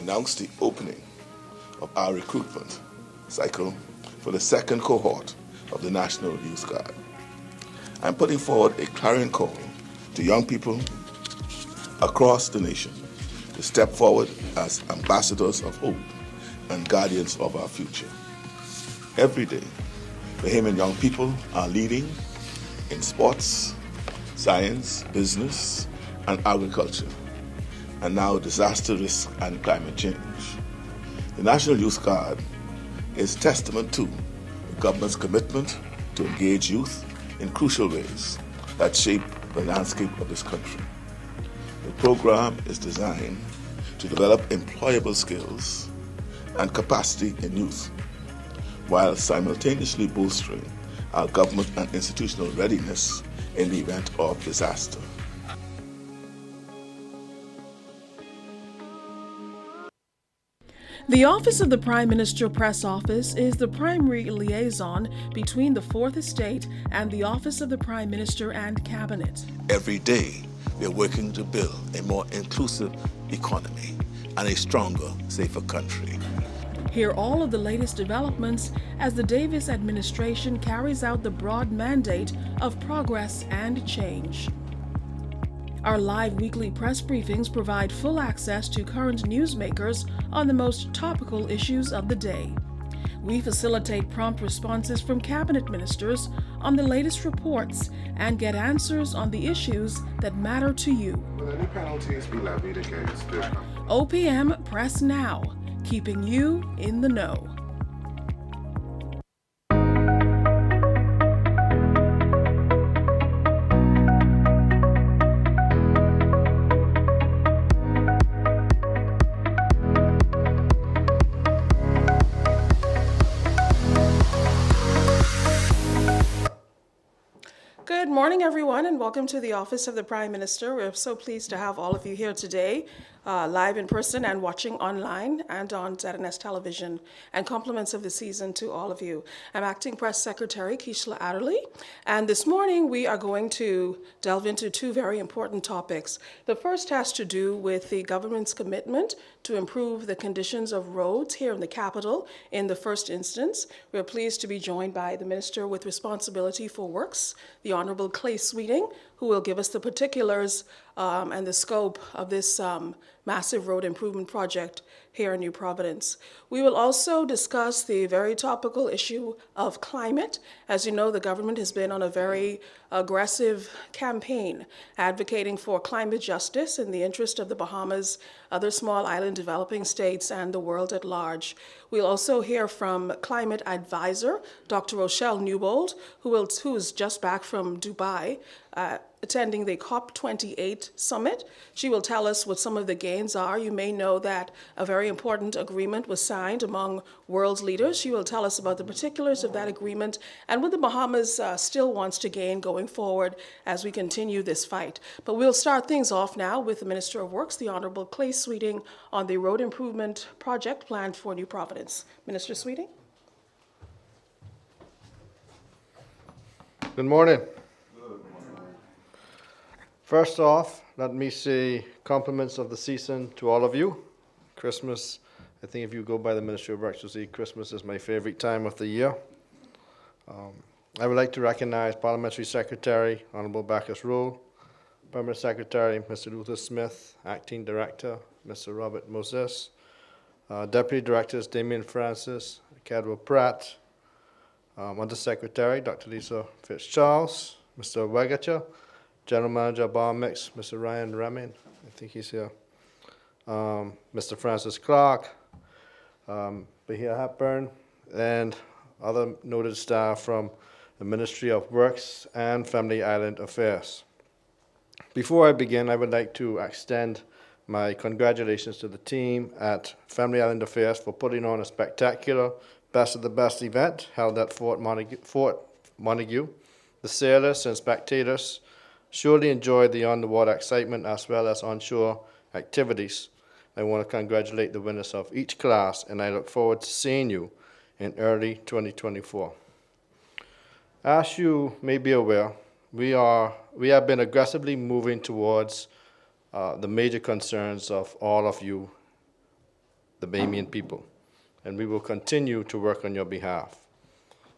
announce the opening of our recruitment cycle for the second cohort of the National Youth Guard. I'm putting forward a clarion call to young people across the nation to step forward as ambassadors of hope and guardians of our future. Every day, Bahamian young people are leading in sports, science, business, and agriculture, and now disaster risk and climate change. The National Youth Guard is testament to the government's commitment to engage youth in crucial ways that shape the landscape of this country. The program is designed to develop employable skills and capacity in youth, while simultaneously bolstering our government and institutional readiness in the event of disaster. The Office of the Prime Minister Press Office is the primary liaison between the Fourth Estate and the Office of the Prime Minister and Cabinet. Every day, we are working to build a more inclusive economy and a stronger, safer country. Hear all of the latest developments as the Davis administration carries out the broad mandate of progress and change. Our live weekly press briefings provide full access to current newsmakers on the most topical issues of the day. We facilitate prompt responses from cabinet ministers on the latest reports and get answers on the issues that matter to you. Will any penalties be levied against the OPM Press Now, keeping you in the know. Good morning, everyone, and welcome to the Office of the Prime Minister. We're so pleased to have all of you here today, live in person and watching online and on ZNS Television, and compliments of the season to all of you. I'm Acting Press Secretary Keishla Adderley, and this morning we are going to delve into two very important topics. The first has to do with the government's commitment to improve the conditions of roads here in the capital in the first instance. We're pleased to be joined by the Minister with Responsibility for Works, the Honorable Clay Sweeting, who will give us the particulars and the scope of this massive road improvement project here in New Providence. We will also discuss the very topical issue of climate. As you know, the government has been on a very aggressive campaign advocating for climate justice in the interest of the Bahamas, other small island developing states, and the world at large. We'll also hear from climate advisor, Dr. Rochelle Newbold, who's just back from Dubai, attending the COP28 summit. She will tell us what some of the gains are. You may know that a very important agreement was signed among world leaders. She will tell us about the particulars of that agreement and what the Bahamas still wants to gain going forward as we continue this fight. But we'll start things off now with the Minister of Works, the Honorable Clay Sweeting, on the road improvement project planned for New Providence. Minister Sweeting. Good morning. First off, let me say compliments of the season to all of you. Christmas, I think if you go by the Ministry of Works, you'll see Christmas is my favorite time of the year. I would like to recognize Parliamentary Secretary, Honorable Bacchus Rowe, Permanent Secretary, Mr. Luther Smith, Acting Director, Mr. Robert Moses, Deputy Directors, Damien Francis, Cadwell Pratt, Under Secretary, Dr. Lisa Fitzcharles, Mr. Wegacher, General Manager of Bar Mix, Mr. Ryan Remin, I think he's here, Mr. Francis Clark, Bahia Hepburn, and other noted staff from the Ministry of Works and Family Island Affairs. Before I begin, I would like to extend my congratulations to the team at Family Island Affairs for putting on a spectacular Best of the Best event held at Fort Montague. The sailors and spectators surely enjoyed the on-the-water excitement as well as onshore activities. I want to congratulate the winners of each class, and I look forward to seeing you in early 2024. As you may be aware, we have been aggressively moving towards the major concerns of all of you the Bahamian people, and we will continue to work on your behalf.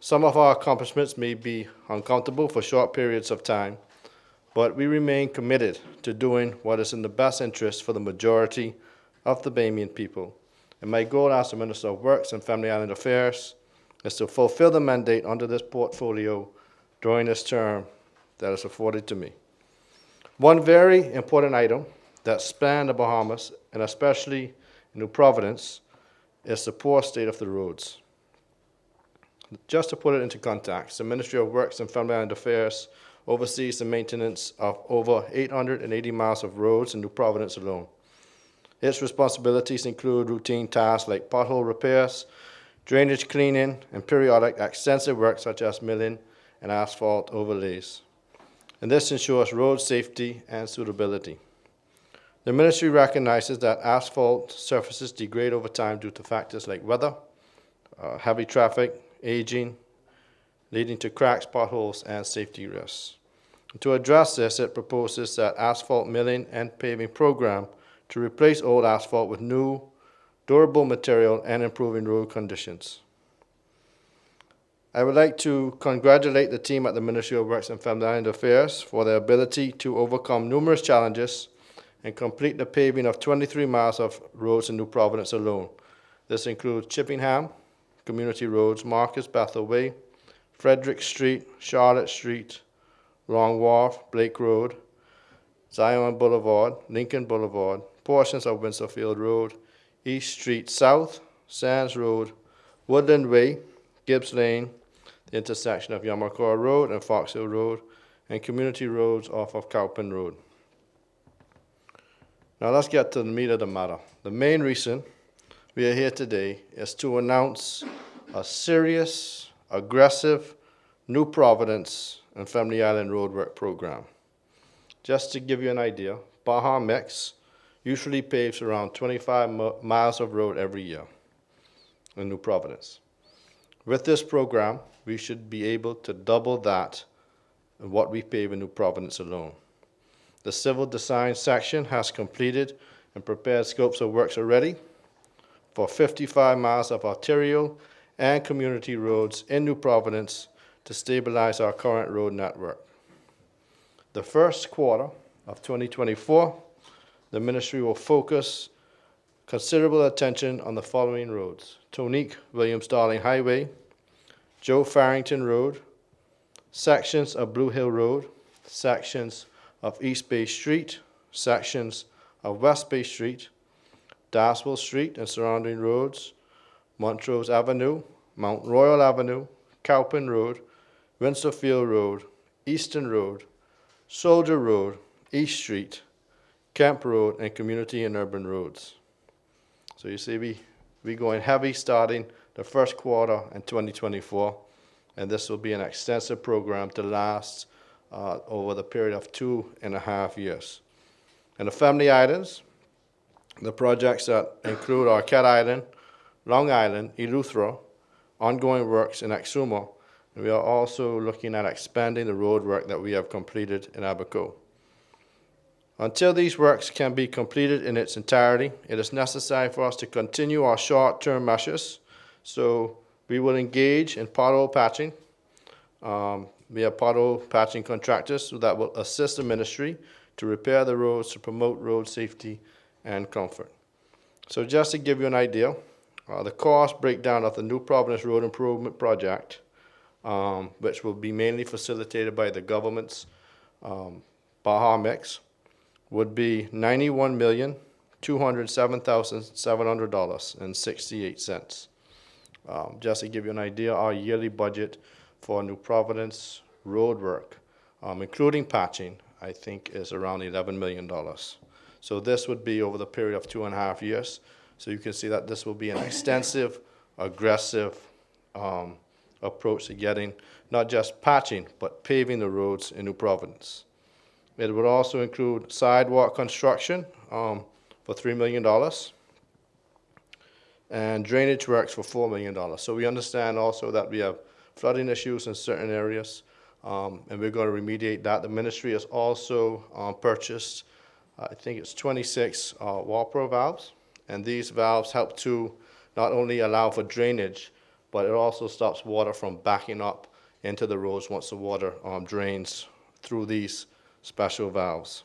Some of our accomplishments may be uncomfortable for short periods of time, but we remain committed to doing what is in the best interest for the majority of the Bahamian people. And my goal as the Minister of Works and Family Island Affairs is to fulfill the mandate under this portfolio during this term that is afforded to me. One very important item that spans the Bahamas, and especially New Providence, is the poor state of the roads. Just to put it into context, the Ministry of Works and Family Island Affairs oversees the maintenance of over 880 miles of roads in New Providence alone. Its responsibilities include routine tasks like pothole repairs, drainage cleaning, and periodic extensive work such as milling and asphalt overlays. And this ensures road safety and suitability. The ministry recognizes that asphalt surfaces degrade over time due to factors like weather, heavy traffic, aging, leading to cracks, potholes, and safety risks. To address this, it proposes that asphalt milling and paving program to replace old asphalt with new, durable material and improving road conditions. I would like to congratulate the team at the Ministry of Works and Family Island Affairs for their ability to overcome numerous challenges and complete the paving of 23 miles of roads in New Providence alone. This includes Chippingham, Community Roads, Marcus Bethel Way, Frederick Street, Charlotte Street, Long Wharf, Blake Road, Zion Boulevard, Lincoln Boulevard, portions of Windsor Road, East Street South, Sands Road, Woodland Way, Gibbs Lane, the intersection of Yamakora Road and Fox Hill Road, and community roads off of Cowpen Road. Now let's get to the meat of the matter. The main reason we are here today is to announce a serious, aggressive New Providence and Family Island roadwork program. Just to give you an idea, Baja Mix usually paves around 25 miles of road every year in New Providence. With this program, we should be able to double that in what we pave in New Providence alone. The civil design section has completed and prepared scopes of works already for 55 miles of arterial and community roads in New Providence to stabilize our current road network. The first quarter of 2024, the ministry will focus considerable attention on the following roads: Tonique Williams-Darling Highway, Joe Farrington Road, sections of Blue Hill Road, sections of East Bay Street, sections of West Bay Street, Dassville Street and surrounding roads, Montrose Avenue, Mount Royal Avenue, Cowpen Road, Windsor Field Road, Eastern Road, Soldier Road, East Street, Camp Road, and community and urban roads. So you see, we going heavy starting the first quarter in 2024, and this will be an extensive program to last over the period of 2.5 years. And the Family Islands, the projects that include Arquette Island, Long Island, Eleuthera, ongoing works in Exuma, and we are also looking at expanding the road work that we have completed in Abaco. Until these works can be completed in its entirety, it is necessary for us to continue our short-term measures. So we will engage in pothole patching. We have pothole patching contractors that will assist the ministry to repair the roads to promote road safety and comfort. So just to give you an idea, the cost breakdown of the New Providence Road Improvement Project, which will be mainly facilitated by the government's Baja Mix, would be $91,207,700.68. Just to give you an idea, our yearly budget for New Providence road work, including patching, I think is around $11 million. So this would be over the period of 2.5 years. So you can see that this will be an extensive, aggressive approach to getting not just patching, but paving the roads in New Providence. It would also include sidewalk construction for $3 million and drainage works for $4 million. So we understand also that we have flooding issues in certain areas, and we're going to remediate that. The ministry has also purchased, I think it's 26 wall pro valves And these valves help to not only allow for drainage, but it also stops water from backing up into the roads once the water drains through these special valves.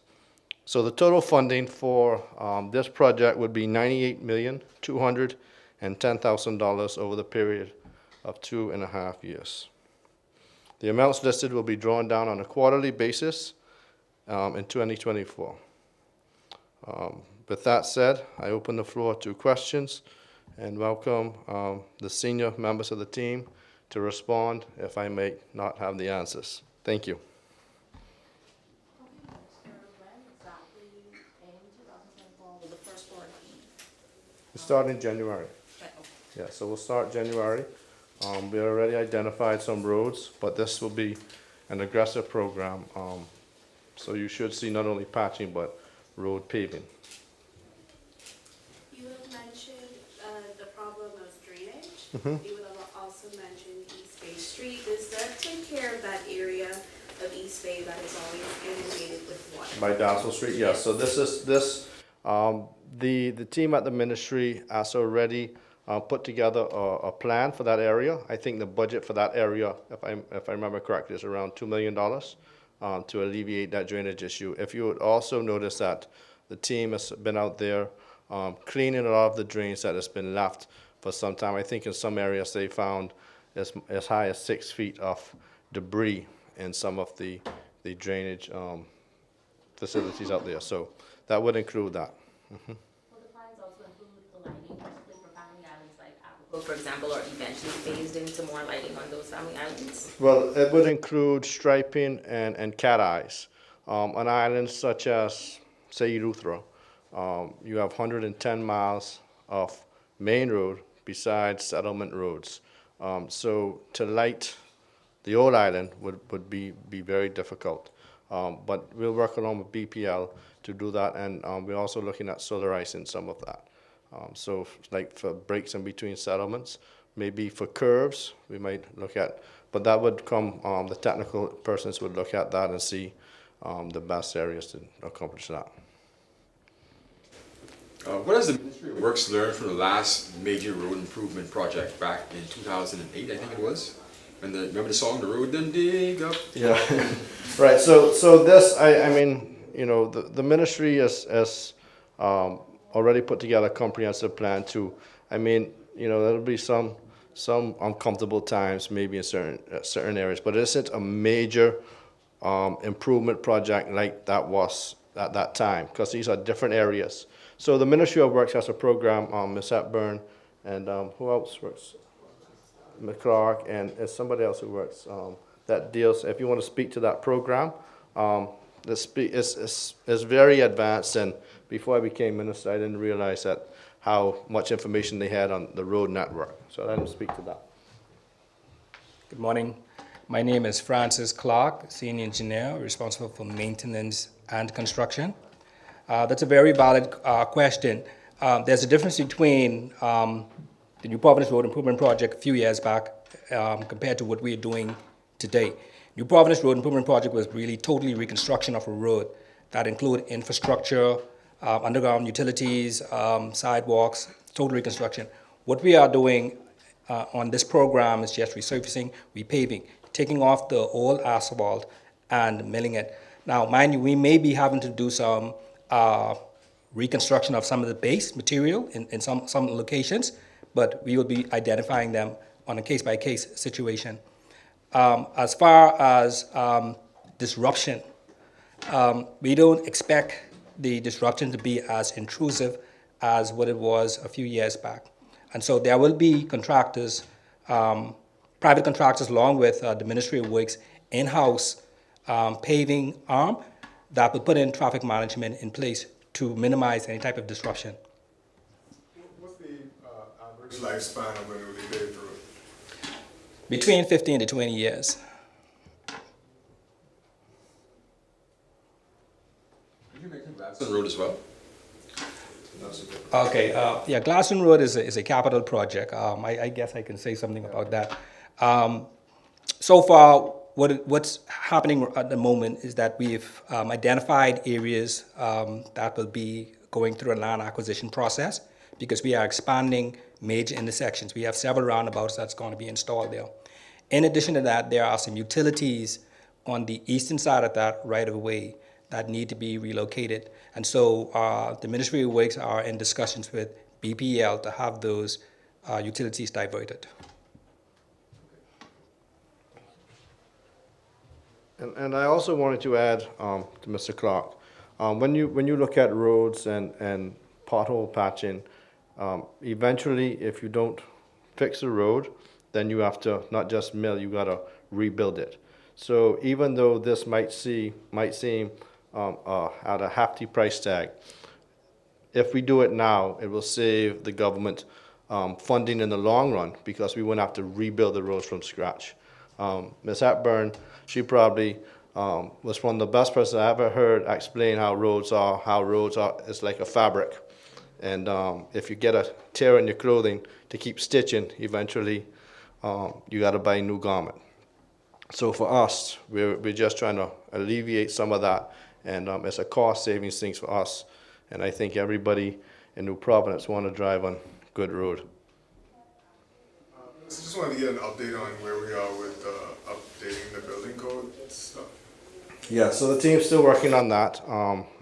So the total funding for this project would be $98,210,000 over the period of 2.5 years. The amounts listed will be drawn down on a quarterly basis in 2024. With that said, I open the floor to questions and welcome the senior members of the team to respond if I may not have the answers. Thank you. It's starting in January. Yeah, so we'll start January. We already identified some roads, but this will be an aggressive program. So you should see not only patching, but road paving. You have mentioned the problem of drainage. You would have also mentioned East Bay Street. Does that take care of that area of East Bay that is always inundated with water? By Dassel Street, yes. So the team at the ministry has already put together a plan for that area. I think the budget for that area, if I remember correctly, is around $2 million to alleviate that drainage issue. If you would also notice that the team has been out there cleaning a lot of the drains that has been left for some time. I think in some areas they found as high as 6 feet of debris in some of the drainage facilities out there. So that would include that. Will the plans also include the lighting, particularly for family islands like Abaco, for example, or eventually phased into more lighting on those family islands? Well, it would include striping and cat eyes. On islands such as, say, Eleuthera, you have 110 miles of main road besides settlement roads. So to light the old island would be very difficult. But we'll work along with BPL to do that, and we're also looking at solarizing some of that. So like for breaks in between settlements, maybe for curves, we might look at, but that would come, the technical persons would look at that and see the best areas to accomplish that. What has the Ministry of Works learned from the last major road improvement project back in 2008, I think it was? Remember the song, The Road Done Dig Up? Yeah, right. So this, I mean, you know, the ministry has already put together a comprehensive plan to, I mean, you know, there'll be some uncomfortable times maybe in certain areas, but it isn't a major improvement project like that was at that time, because these are different areas. So the Ministry of Works has a program, Ms. Hepburn, and who else works? McClark, and it's somebody else who works that deals, if you want to speak to that program, it's very advanced, and before I became minister, I didn't realize that how much information they had on the road network. So I didn't speak to that. Good morning. My name is Francis Clark, Senior Engineer, responsible for maintenance and construction. That's a very valid question. There's a difference between the New Providence Road Improvement Project a few years back compared to what we're doing today. New Providence Road Improvement Project was really totally reconstruction of a road that included infrastructure, underground utilities, sidewalks, total reconstruction. What we are doing on this program is just resurfacing, repaving, taking off the old asphalt and milling it. Now, mind you, we may be having to do some reconstruction of some of the base material in some locations, but we will be identifying them on a case-by-case situation. As far as disruption, we don't expect the disruption to be as intrusive as what it was a few years back. And so there will be contractors, private contractors, along with the Ministry of Works in-house paving arm that will put in traffic management in place to minimize any type of disruption. What's the average lifespan of a newly paved road? Between 15 to 20 years. Did you mention Gladstone Road as well? Okay, yeah, Gladstone Road is a capital project. I guess I can say something about that. So far, what's happening at the moment is that we've identified areas that will be going through a land acquisition process because we are expanding major intersections. We have several roundabouts that's going to be installed there. In addition to that, there are some utilities on the eastern side of that right-of-way that need to be relocated. And so the Ministry of Works are in discussions with BPL to have those utilities diverted. And I also wanted to add to Mr. Clark, when you look at roads and pothole patching, eventually if you don't fix the road, then you have to not just mill, you gotta rebuild it. So even though this might seem at a hefty price tag, if we do it now, it will save the government funding in the long run because we wouldn't have to rebuild the roads from scratch. Ms. Hepburn, she probably was one of the best persons I ever heard explain how roads are. It's like a fabric. And if you get a tear in your clothing to keep stitching, eventually you got to buy a new garment. So for us, we're just trying to alleviate some of that, and it's a cost savings thing for us. And I think everybody in New Providence want to drive on good road. Just wanted to get an update on where we are with updating the building code stuff. Yeah, so the team's still working on that.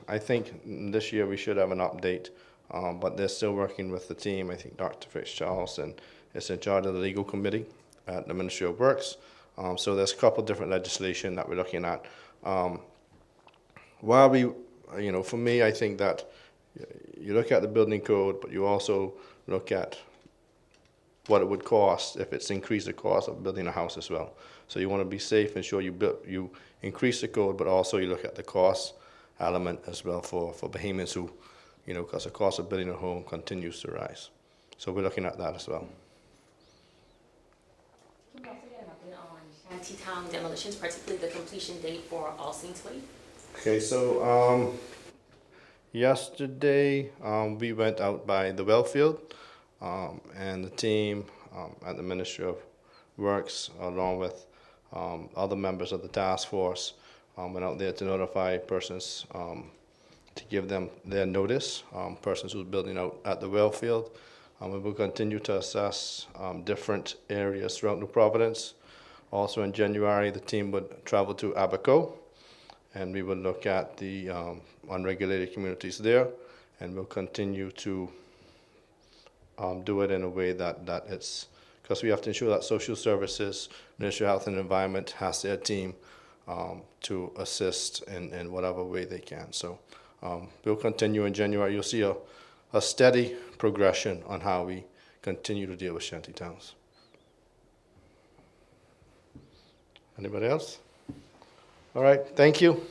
I think this year we should have an update, but they're still working with the team. I think Dr. Fitzcharlson is in charge of the legal committee at the Ministry of Works. So there's a couple different legislation that we're looking at. While we, for me, I think that you look at the building code, but you also look at what it would cost if it's increased the cost of building a house as well. So you want to be safe and sure you increase the code, but also you look at the cost element as well for Bahamians who, because the cost of building a home continues to rise. So we're looking at that as well. Can we also get an update on Shantytown demolitions, particularly the completion date for All Saints Way? Okay, so yesterday we went out by the well field, and the team at the Ministry of Works, along with other members of the task force, went out there to notify persons, to give them their notice, persons who's building out at the well field. We will continue to assess different areas throughout New Providence. Also in January, the team would travel to Abaco, and we would look at the unregulated communities there, and we'll continue to do it in a way that it's, because we have to ensure that social services, Ministry of Health and Environment has their team to assist in whatever way they can. So we'll continue in January. You'll see a steady progression on how we continue to deal with shantytowns. Anybody else? All right, thank you.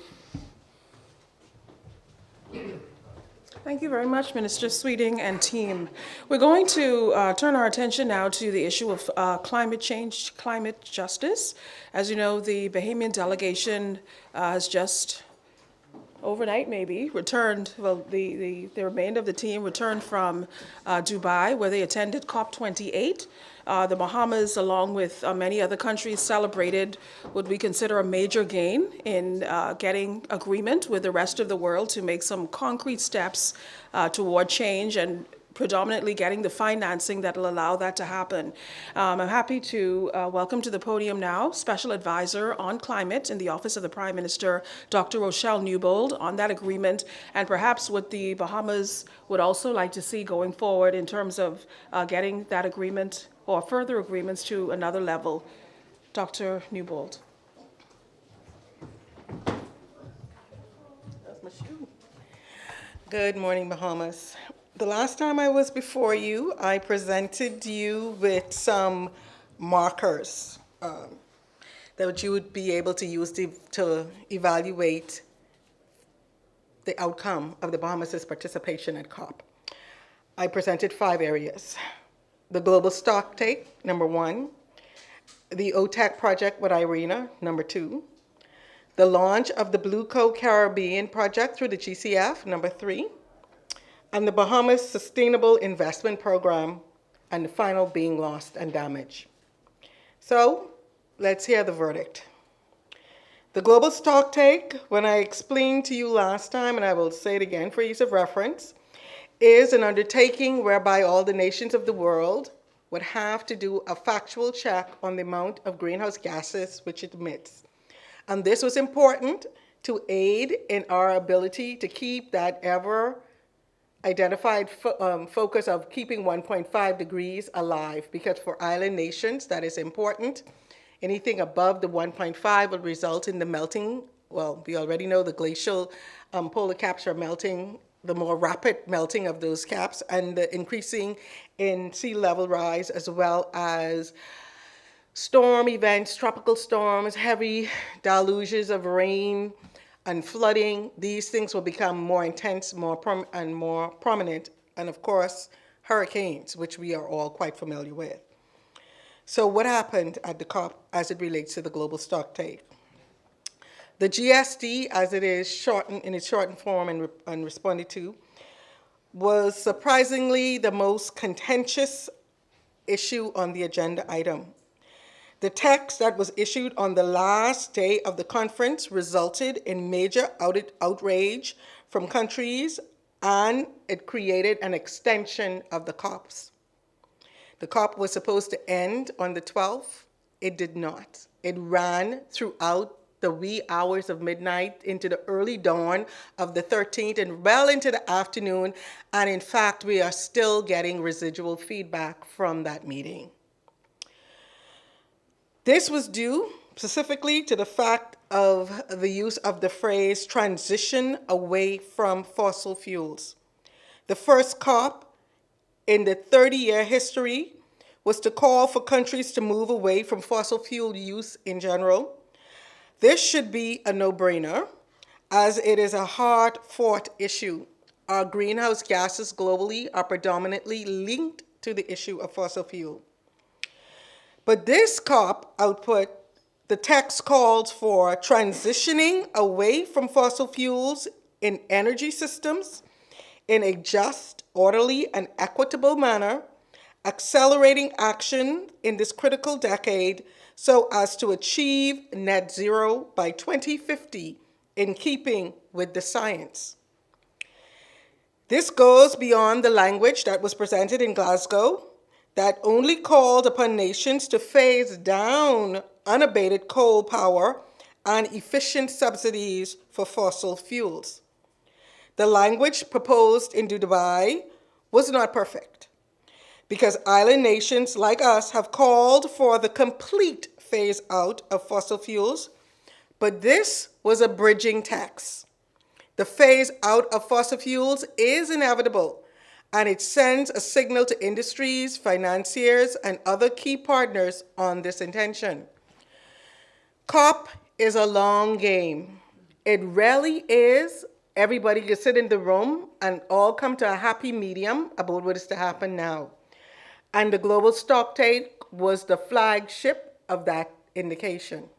Thank you very much, Minister Sweeting and team. We're going to turn our attention now to the issue of climate change, climate justice. As you know, the Bahamian delegation has just overnight maybe returned, well, the remainder of the team returned from Dubai, where they attended COP28. The Bahamas, along with many other countries, celebrated what we consider a major gain in getting agreement with the rest of the world to make some concrete steps toward change and predominantly getting the financing that will allow that to happen. I'm happy to welcome to the podium now Special Advisor on Climate in the Office of the Prime Minister, Dr. Rochelle Newbold, on that agreement and perhaps what the Bahamas would also like to see going forward in terms of getting that agreement or further agreements to another level. Dr. Newbold. That's my shoe. Good morning, Bahamas. The last time I was before you, I presented you with some markers that you would be able to use to evaluate the outcome of the Bahamas' participation at COP. I presented 5 areas. The global stocktake, number 1. The OTAC project with IRENA, number 2. The launch of the Blue Coat Caribbean project through the GCF, number 3. And the Bahamas Sustainable Investment Program, and the final being lost and damage. So let's hear the verdict. The global stocktake, when I explained to you last time, and I will say it again for ease of reference, is an undertaking whereby all the nations of the world would have to do a factual check on the amount of greenhouse gases which it emits. And this was important to aid in our ability to keep that ever identified focus of keeping 1.5 degrees alive, because for island nations that is important. Anything above the 1.5 will result in the melting. Well, we already know the glacial polar caps are melting, the more rapid melting of those caps, and the increasing in sea level rise, as well as storm events, tropical storms, heavy deluges of rain and flooding. These things will become more intense, more prominent, and of course, hurricanes, which we are all quite familiar with. So what happened at the COP as it relates to the global stocktake? The GSD, as it is shortened in its shortened form and responded to, was surprisingly the most contentious issue on the agenda item. The text that was issued on the last day of the conference resulted in major outrage from countries, and it created an extension of the COPs. The COP was supposed to end on the 12th. It did not. It ran throughout the wee hours of midnight into the early dawn of the 13th and well into the afternoon. And in fact, we are still getting residual feedback from that meeting. This was due specifically to the fact of the use of the phrase transition away from fossil fuels. The first COP in the 30-year history was to call for countries to move away from fossil fuel use in general. This should be a no-brainer, as it is a hard-fought issue. Our greenhouse gases globally are predominantly linked to the issue of fossil fuel. But this COP output, the text calls for transitioning away from fossil fuels in energy systems in a just, orderly, and equitable manner, accelerating action in this critical decade so as to achieve net zero by 2050 in keeping with the science. This goes beyond the language that was presented in Glasgow that only called upon nations to phase down unabated coal power and efficient subsidies for fossil fuels. The language proposed in Dubai was not perfect, because island nations like us have called for the complete phase out of fossil fuels, but this was a bridging text. The phase out of fossil fuels is inevitable, and it sends a signal to industries, financiers, and other key partners on this intention. COP is a long game. It rarely is. Everybody can sit in the room and all come to a happy medium about what is to happen now. And the global stocktake was the flagship of that indication.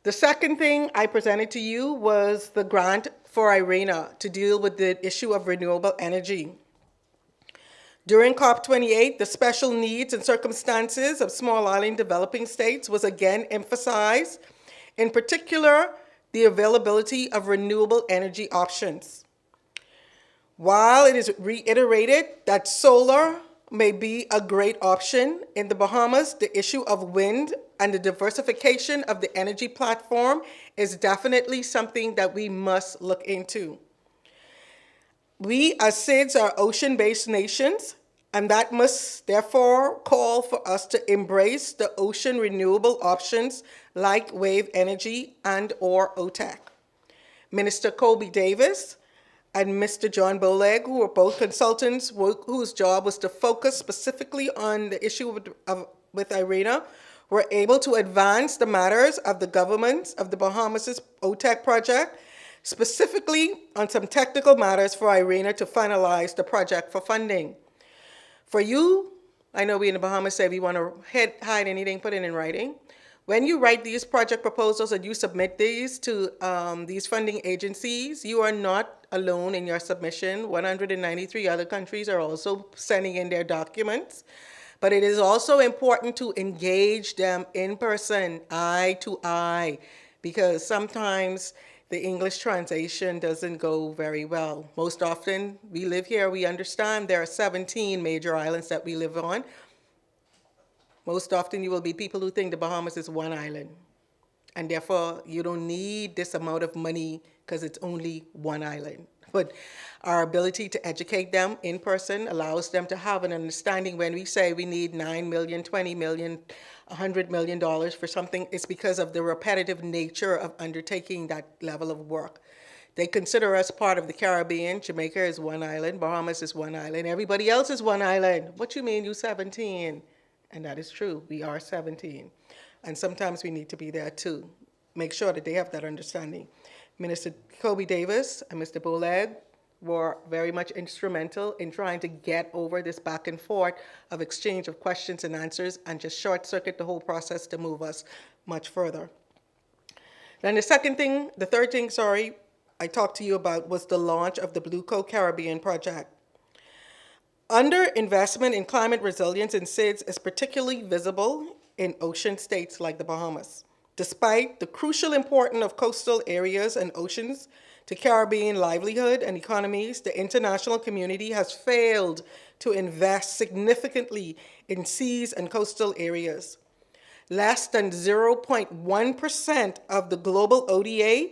The second thing I presented to you was the grant for IRENA to deal with the issue of renewable energy. During COP28, the special needs and circumstances of small island developing states was again emphasized, in particular, the availability of renewable energy options. While it is reiterated that solar may be a great option in the Bahamas, the issue of wind and the diversification of the energy platform is definitely something that we must look into. We as SIDS are ocean-based nations, and that must therefore call for us to embrace the ocean renewable options like wave energy and or OTEC. Minister Colby Davis and Mr. John Boleg, who were both consultants whose job was to focus specifically on the issue with IRENA, were able to advance the matters of the governments of the Bahamas' OTEC project, specifically on some technical matters for IRENA to finalize the project for funding. For you, I know we in the Bahamas say we want to hide anything, put it in writing. When you write these project proposals and you submit these to these funding agencies, you are not alone in your submission. 193 other countries are also sending in their documents. But it is also important to engage them in person, eye to eye, because sometimes the English translation doesn't go very well. Most often, we live here, we understand there are 17 major islands that we live on. Most often, you will be people who think the Bahamas is one island. And therefore, you don't need this amount of money because it's only one island. But our ability to educate them in person allows them to have an understanding when we say we need $9 million, $20 million, $100 million for something, it's because of the repetitive nature of undertaking that level of work. They consider us part of the Caribbean. Jamaica is one island, Bahamas is one island, everybody else is one island. What you mean, you 17? And that is true, we are 17. And sometimes we need to be there too. Make sure that they have that understanding. Minister Kobe Davis and Mr. Boleg were very much instrumental in trying to get over this back and forth of exchange of questions and answers and just short circuit the whole process to move us much further. Then the third thing, I talked to you about was the launch of the Blue Coat Caribbean project. Under investment in climate resilience in SIDS is particularly visible in ocean states like the Bahamas. Despite the crucial importance of coastal areas and oceans to Caribbean livelihood and economies, the international community has failed to invest significantly in seas and coastal areas. Less than 0.1% of the global ODA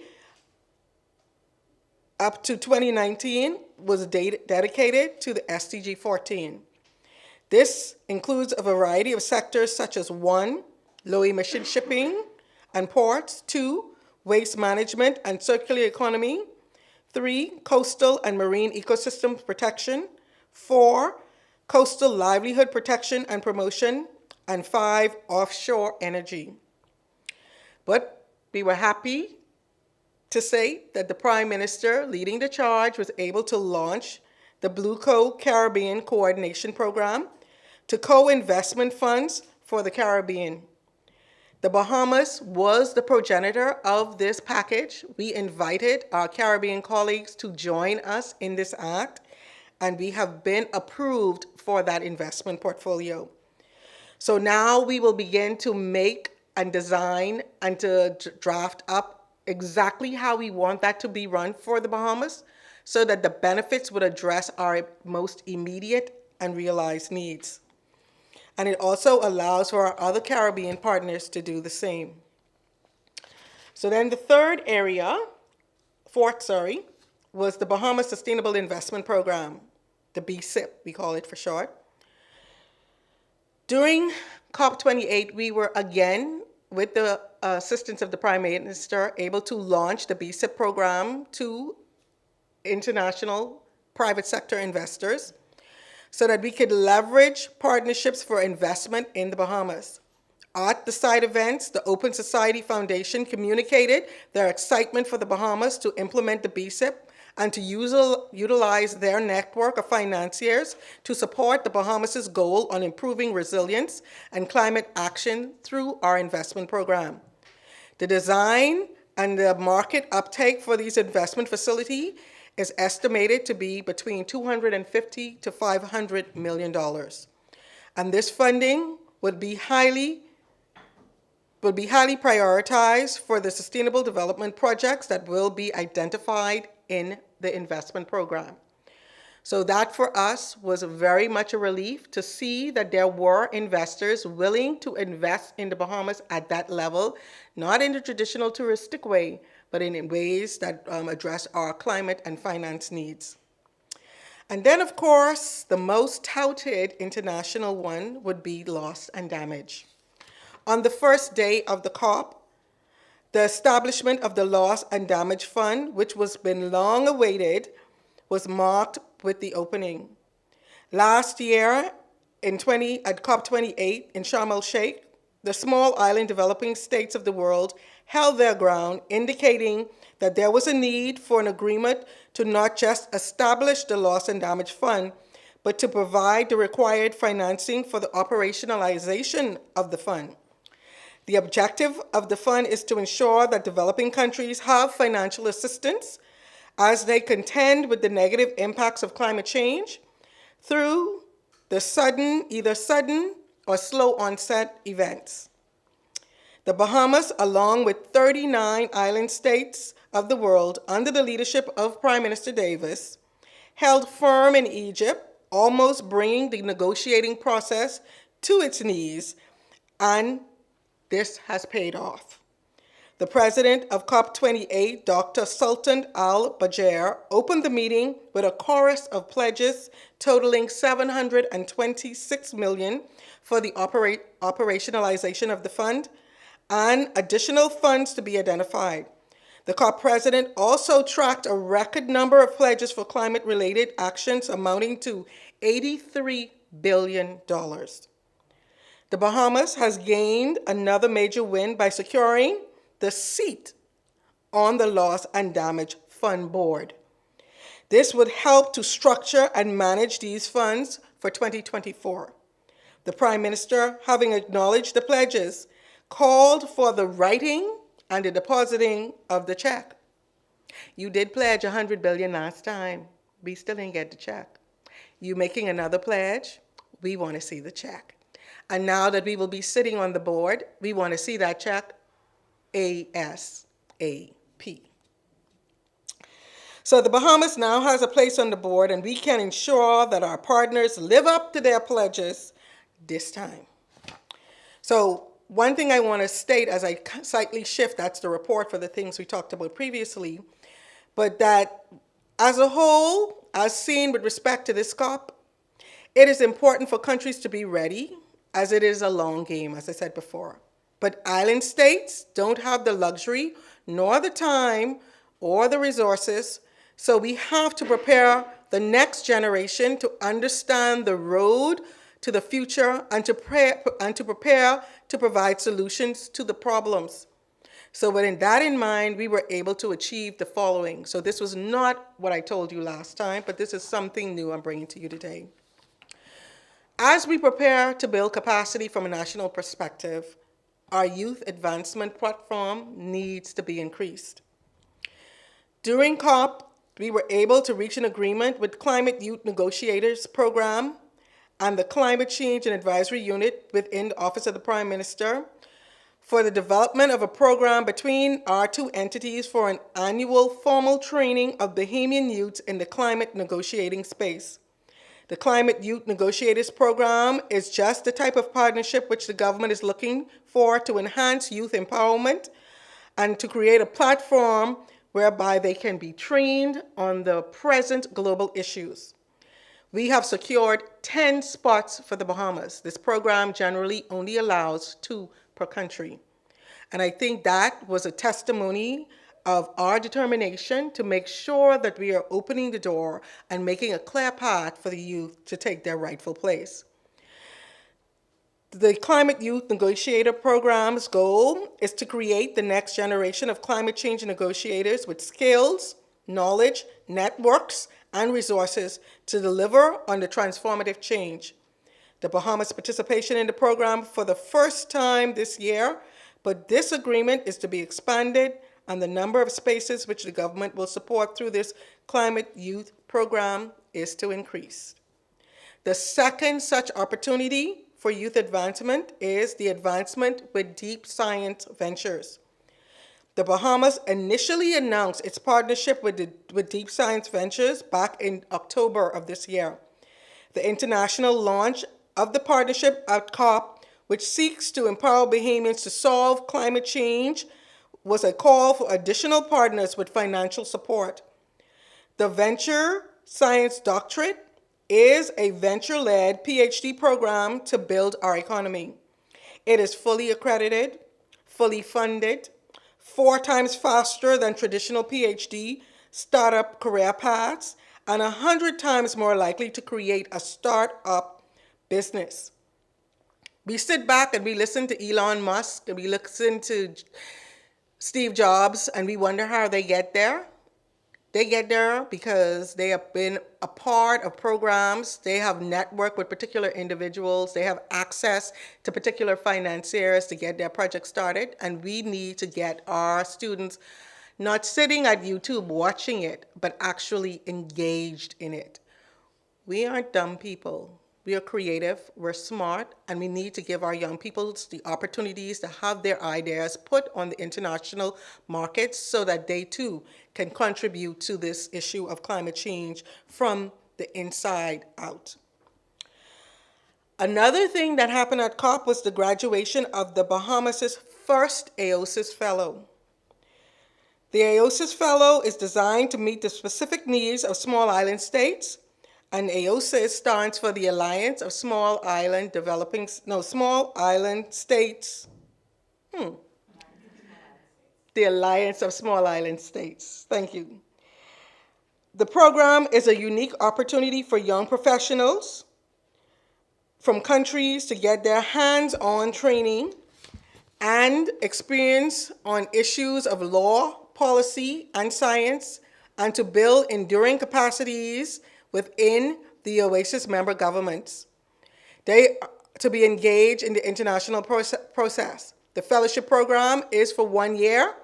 up to 2019 was dedicated to the SDG 14. This includes a variety of sectors such as 1, low-emission shipping and ports, 2, waste management and circular economy, 3, coastal and marine ecosystem protection, 4, coastal livelihood protection and promotion, and 5, offshore energy. But we were happy to say that the Prime Minister leading the charge was able to launch the Blue Coat Caribbean Coordination Program to co-investment funds for the Caribbean. The Bahamas was the progenitor of this package. We invited our Caribbean colleagues to join us in this act, and we have been approved for that investment portfolio. So now we will begin to make and design and to draft up exactly how we want that to be run for the Bahamas so that the benefits would address our most immediate and realized needs. And it also allows for our other Caribbean partners to do the same. So then the fourth, was the Bahamas Sustainable Investment Program, the BSIP, we call it for short. During COP28, we were again, with the assistance of the Prime Minister, able to launch the BSIP program to international private sector investors so that we could leverage partnerships for investment in the Bahamas. At the side events, the Open Society Foundation communicated their excitement for the Bahamas to implement the BSIP and to utilize their network of financiers to support the Bahamas' goal on improving resilience and climate action through our investment program. The design and the market uptake for these investment facilities is estimated to be between $250 to $500 million. And this funding would be highly prioritized for the sustainable development projects that will be identified in the investment program. So that for us was very much a relief to see that there were investors willing to invest in the Bahamas at that level, not in the traditional touristic way, but in ways that address our climate and finance needs. And then, of course, the most touted international one would be loss and damage. On the first day of the COP, the establishment of the Loss and Damage Fund, which was been long awaited, was marked with the opening. Last year, at COP28 in Sharm el-Sheikh, the small island developing states of the world held their ground, indicating that there was a need for an agreement to not just establish the Loss and Damage Fund, but to provide the required financing for the operationalization of the fund. The objective of the fund is to ensure that developing countries have financial assistance as they contend with the negative impacts of climate change through the either sudden or slow onset events. The Bahamas, along with 39 island states, of the world under the leadership of Prime Minister Davis held firm in Egypt, almost bringing the negotiating process to its knees, and this has paid off. The president of COP28, Dr. Sultan Al Bajer, opened the meeting with a chorus of pledges totaling $726 million for the operationalization of the fund and additional funds to be identified. The COP president also tracked a record number of pledges for climate-related actions amounting to $83 billion. The Bahamas has gained another major win by securing the seat on the Loss and Damage Fund Board. This would help to structure and manage these funds for 2024. The Prime Minister, having acknowledged the pledges, called for the writing and the depositing of the check. You did pledge $100 billion last time. We still didn't get the check. You making another pledge? We want to see the check. And now that we will be sitting on the board, we want to see that check ASAP. So the Bahamas now has a place on the board, and we can ensure that our partners live up to their pledges this time. So one thing I want to state as I slightly shift, that's the report for the things we talked about previously, but that as a whole, as seen with respect to this COP, it is important for countries to be ready, as it is a long game, as I said before. But island states don't have the luxury, nor the time, or the resources, so we have to prepare the next generation to understand the road to the future and to prepare to provide solutions to the problems. So with that in mind, we were able to achieve the following. So this was not what I told you last time, but this is something new I'm bringing to you today. As we prepare to build capacity from a national perspective, our youth advancement platform needs to be increased. During COP, we were able to reach an agreement with Climate Youth Negotiators Program and the Climate Change and Advisory Unit within the Office of the Prime Minister for the development of a program between our two entities for an annual formal training of Bahamian youths in the climate negotiating space. The Climate Youth Negotiators Program is just the type of partnership which the government is looking for to enhance youth empowerment and to create a platform whereby they can be trained on the present global issues. We have secured 10 spots for the Bahamas. This program generally only allows 2 per country. And I think that was a testimony of our determination to make sure that we are opening the door and making a clear path for the youth to take their rightful place. The Climate Youth Negotiator Program's goal is to create the next generation of climate change negotiators with skills, knowledge, networks, and resources to deliver on the transformative change. The Bahamas' participation in the program for the first time this year, but this agreement is to be expanded and the number of spaces which the government will support through this Climate Youth Program is to increase. The second such opportunity for youth advancement is the advancement with Deep Science Ventures. The Bahamas initially announced its partnership with Deep Science Ventures back in October of this year. The international launch of the partnership at COP, which seeks to empower Bahamians to solve climate change, was a call for additional partners with financial support. The Venture Science Doctorate is a venture-led PhD program to build our economy. It is fully accredited, fully funded, 4 times faster than traditional PhD startup career paths, and 100 times more likely to create a startup business. We sit back and we listen to Elon Musk and we listen to Steve Jobs and we wonder how they get there. They get there because they have been a part of programs, they have networked with particular individuals, they have access to particular financiers to get their project started, and we need to get our students not sitting at YouTube watching it, but actually engaged in it. We aren't dumb people. we are creative, we're smart, and we need to give our young people the opportunities to have their ideas put on the international markets so that they too can contribute to this issue of climate change from the inside out. Another thing that happened at COP was the graduation of the Bahamas' first AOSIS Fellow. The AOSIS Fellow is designed to meet the specific needs of small island states, and AOSIS stands for the Alliance of Small Island States. The Alliance of Small Island States. Thank you. The program is a unique opportunity for young professionals from countries to get their hands-on training and experience on issues of law, policy, and science, and to build enduring capacities within the OASIS member governments. They are to be engaged in the international process. The fellowship program is for 1 year,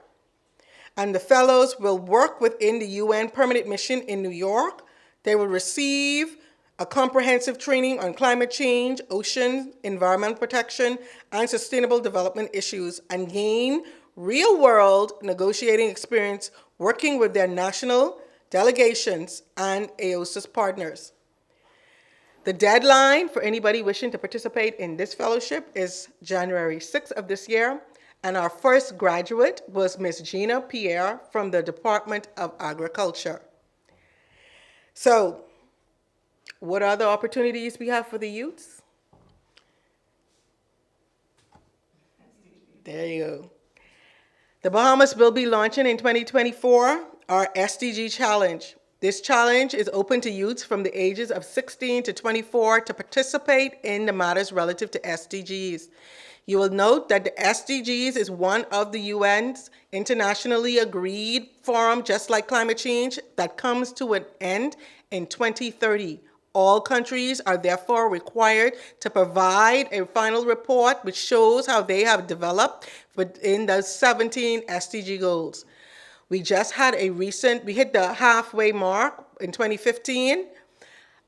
and the fellows will work within the UN Permanent Mission in New York. They will receive a comprehensive training on climate change, ocean, environmental protection, and sustainable development issues, and gain real-world negotiating experience working with their national delegations and AOSIS partners. The deadline for anybody wishing to participate in this fellowship is January 6th of this year, and our first graduate was Ms. Gina Pierre from the Department of Agriculture. So, what other opportunities we have for the youths? There you go. The Bahamas will be launching in 2024 our SDG Challenge. This challenge is open to youths from the ages of 16 to 24 to participate in the matters relative to SDGs. You will note that the SDGs is one of the UN's internationally agreed forum, just like climate change, that comes to an end in 2030. All countries are therefore required to provide a final report which shows how they have developed within the 17 SDG goals. We just had we hit the halfway mark in 2015.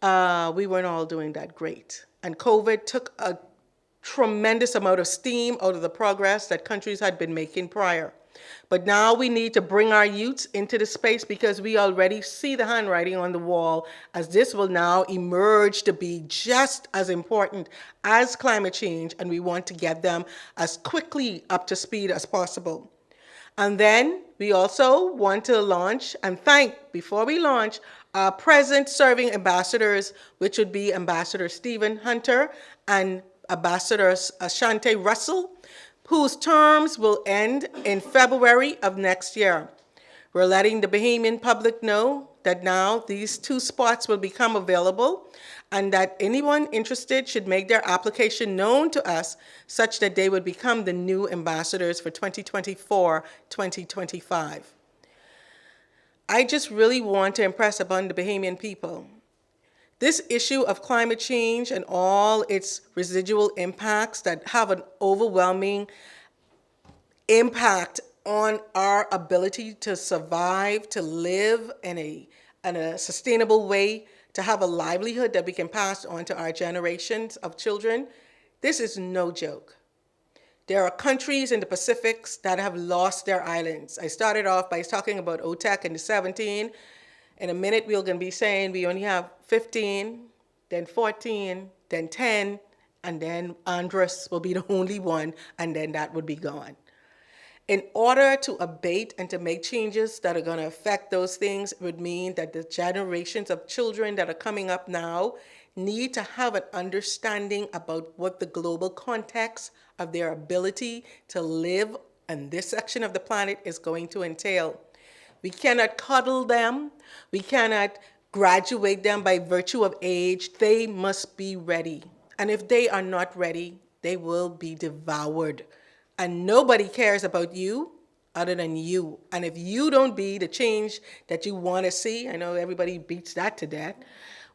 We weren't all doing that great. And COVID took a tremendous amount of steam out of the progress that countries had been making prior. But now we need to bring our youths into the space because we already see the handwriting on the wall, as this will now emerge to be just as important as climate change, and we want to get them as quickly up to speed as possible. And then we also want to launch and before we launch, our present serving ambassadors, which would be Ambassador Stephen Hunter and Ambassador Ashante Russell, whose terms will end in February of next year. We're letting the Bahamian public know that now these 2 spots will become available and that anyone interested should make their application known to us such that they would become the new ambassadors for 2024-2025. I just really want to impress upon the Bahamian people. This issue of climate change and all its residual impacts that have an overwhelming impact on our ability to survive, to live in a sustainable way, to have a livelihood that we can pass on to our generations of children, this is no joke. There are countries in the Pacifics that have lost their islands. I started off by talking about OTEC and the 17. In a minute, we're going to be saying we only have 15, then 14, then 10, and then Andros will be the only one, and then that would be gone. In order to abate and to make changes that are going to affect those things, it would mean that the generations of children that are coming up now need to have an understanding about what the global context of their ability to live on this section of the planet is going to entail. We cannot cuddle them. We cannot graduate them by virtue of age. They must be ready. And if they are not ready, they will be devoured. And nobody cares about you other than you. And if you don't be the change that you want to see, I know everybody beats that to death,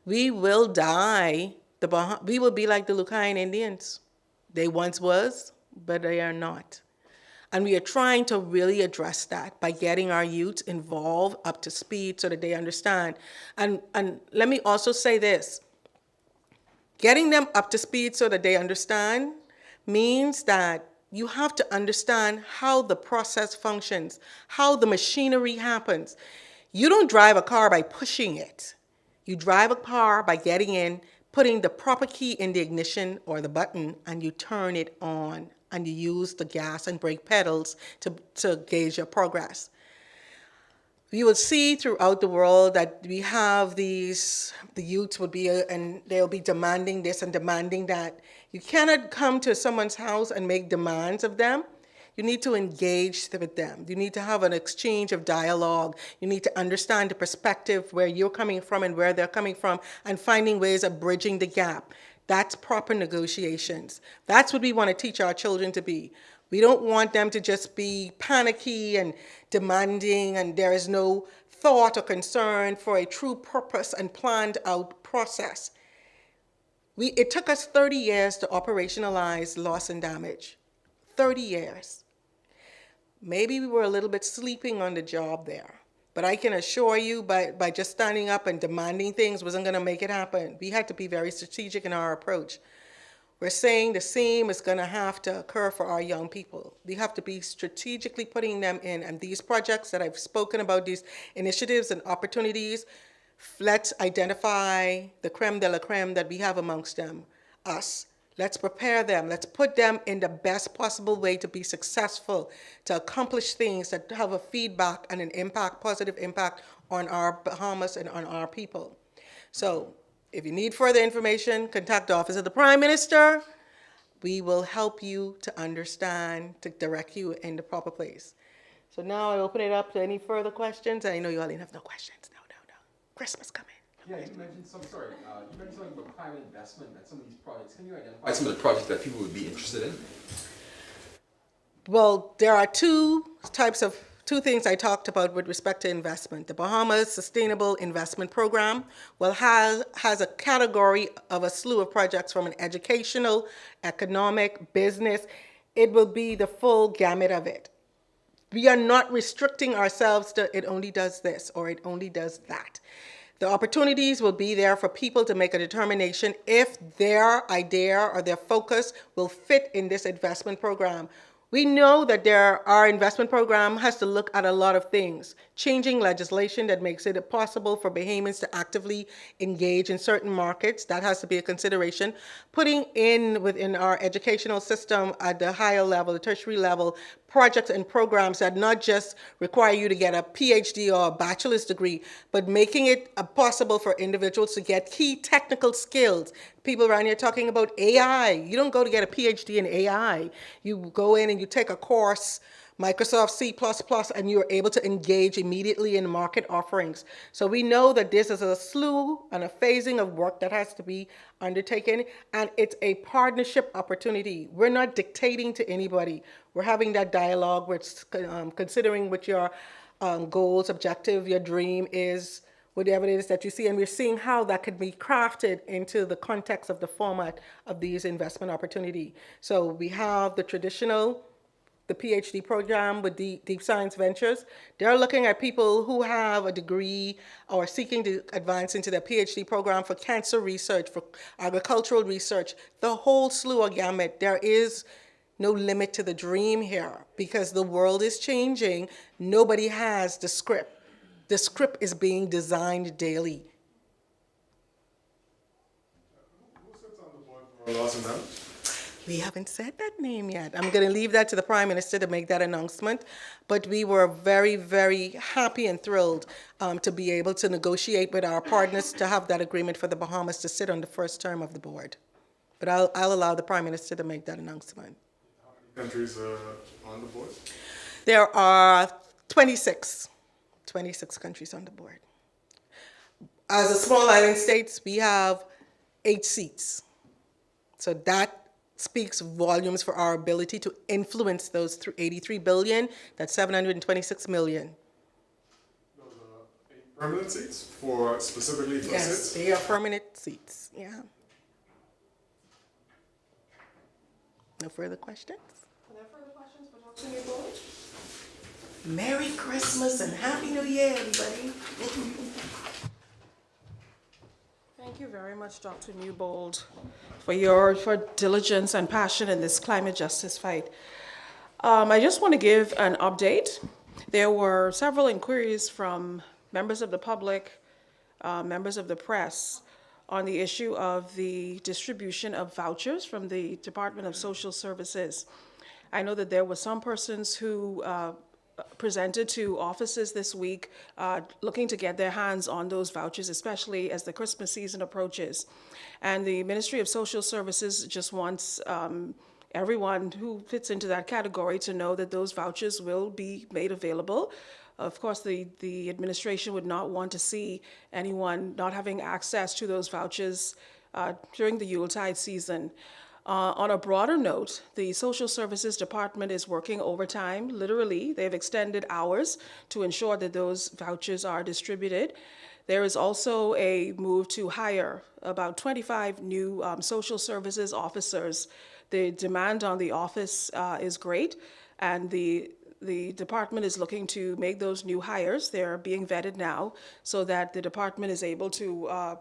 we will die. We will be like the Lucayan Indians. They once was, but they are not. And we are trying to really address that by getting our youth involved up to speed so that they understand. And let me also say this. Getting them up to speed so that they understand means that you have to understand how the process functions, how the machinery happens. You don't drive a car by pushing it. You drive a car by getting in, putting the proper key in the ignition or the button, and you turn it on, and you use the gas and brake pedals to gauge your progress. You will see throughout the world that we have the youths would be, and they'll be demanding this and demanding that. You cannot come to someone's house and make demands of them. You need to engage with them. You need to have an exchange of dialogue. You need to understand the perspective where you're coming from and where they're coming from, and finding ways of bridging the gap. That's proper negotiations. That's what we want to teach our children to be. We don't want them to just be panicky and demanding, and there is no thought or concern for a true purpose and planned out process. It took us 30 years to operationalize loss and damage. 30 years. Maybe we were a little bit sleeping on the job there, but I can assure you by just standing up and demanding things wasn't going to make it happen. We had to be very strategic in our approach. We're saying the same is going to have to occur for our young people. We have to be strategically putting them in. And these projects that I've spoken about, these initiatives and opportunities, let's identify the creme de la creme that we have amongst them, us. Let's prepare them. Let's put them in the best possible way to be successful, to accomplish things that have a feedback and an impact, positive impact on our Bahamas and on our people. So, if you need further information, contact the Office of the Prime Minister. We will help you to understand, to direct you in the proper place. So now I open it up to any further questions. I know you all didn't have no questions. No. Christmas coming. Yeah, you mentioned something about private investment and some of these projects. Can you identify some of the projects that people would be interested in? Well, there are two things I talked about with respect to investment. The Bahamas Sustainable Investment Program has a category of a slew of projects from an educational, economic, business. It will be the full gamut of it. We are not restricting ourselves to it only does this or it only does that. The opportunities will be there for people to make a determination if their idea or their focus will fit in this investment program. We know that our investment program has to look at a lot of things. Changing legislation that makes it possible for Bahamians to actively engage in certain markets, that has to be a consideration. Putting in within our educational system at the higher level, the tertiary level, projects and programs that not just require you to get a PhD or a bachelor's degree, but making it possible for individuals to get key technical skills. People around here talking about AI. You don't go to get a PhD in AI. You go in and you take a course, Microsoft C++, and you're able to engage immediately in market offerings. So we know that this is a slew and a phasing of work that has to be undertaken, and it's a partnership opportunity. We're not dictating to anybody. We're having that dialogue. We're considering what your goals, objective, your dream is, whatever it is that you see, and we're seeing how that could be crafted into the context of the format of these investment opportunity. So we have the traditional, the PhD program with Deep Science Ventures. They're looking at people who have a degree or seeking to advance into their PhD program for cancer research, for agricultural research, the whole slew of gamut. There is no limit to the dream here because the world is changing. Nobody has the script. The script is being designed daily. Who sits on the board for loss and damage? We haven't said that name yet. I'm going to leave that to the Prime Minister to make that announcement. But we were very, very happy and thrilled to be able to negotiate with our partners to have that agreement for the Bahamas to sit on the first term of the board. But I'll allow the Prime Minister to make that announcement. How many countries are on the board? There are 26 countries on the board. As a small island states, we have 8 seats. So that speaks volumes for our ability to influence those 83 billion, that's 726 million. Those are 8 permanent seats for specifically for Yes, seats? they are permanent seats, yeah. No further questions? Are there further questions for Dr. Board? Merry Christmas and Happy New Year, everybody. Thank Thank you very much, Dr. Newbold, for your diligence and passion in this climate justice fight. I just want to give an update. There were several inquiries from members of the public, members of the press, on the issue of the distribution of vouchers from the Department of Social Services. I know that there were some persons who presented to offices this week looking to get their hands on those vouchers, especially as the Christmas season approaches. And the Ministry of Social Services just wants everyone who fits into that category to know that those vouchers will be made available. Of course, the administration would not want to see anyone not having access to those vouchers during the Yuletide season. On a broader note, the Social Services Department is working overtime. Literally, they've extended hours to ensure that those vouchers are distributed. There is also a move to hire about 25 new social services officers. The demand on the office is great, and the department is looking to make those new hires. They're being vetted now so that the department is able to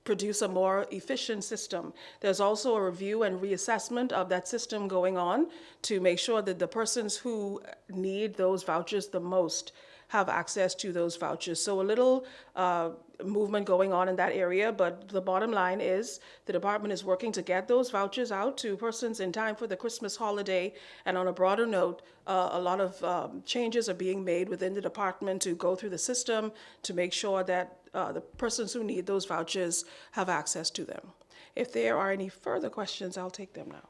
produce a more efficient system. There's also a review and reassessment of that system going on to make sure that the persons who need those vouchers the most have access to those vouchers. So a little movement going on in that area, but the bottom line is the department is working to get those vouchers out to persons in time for the Christmas holiday. And on a broader note, a lot of changes are being made within the department to go through the system to make sure that the persons who need those vouchers have access to them. If there are any further questions, I'll take them now.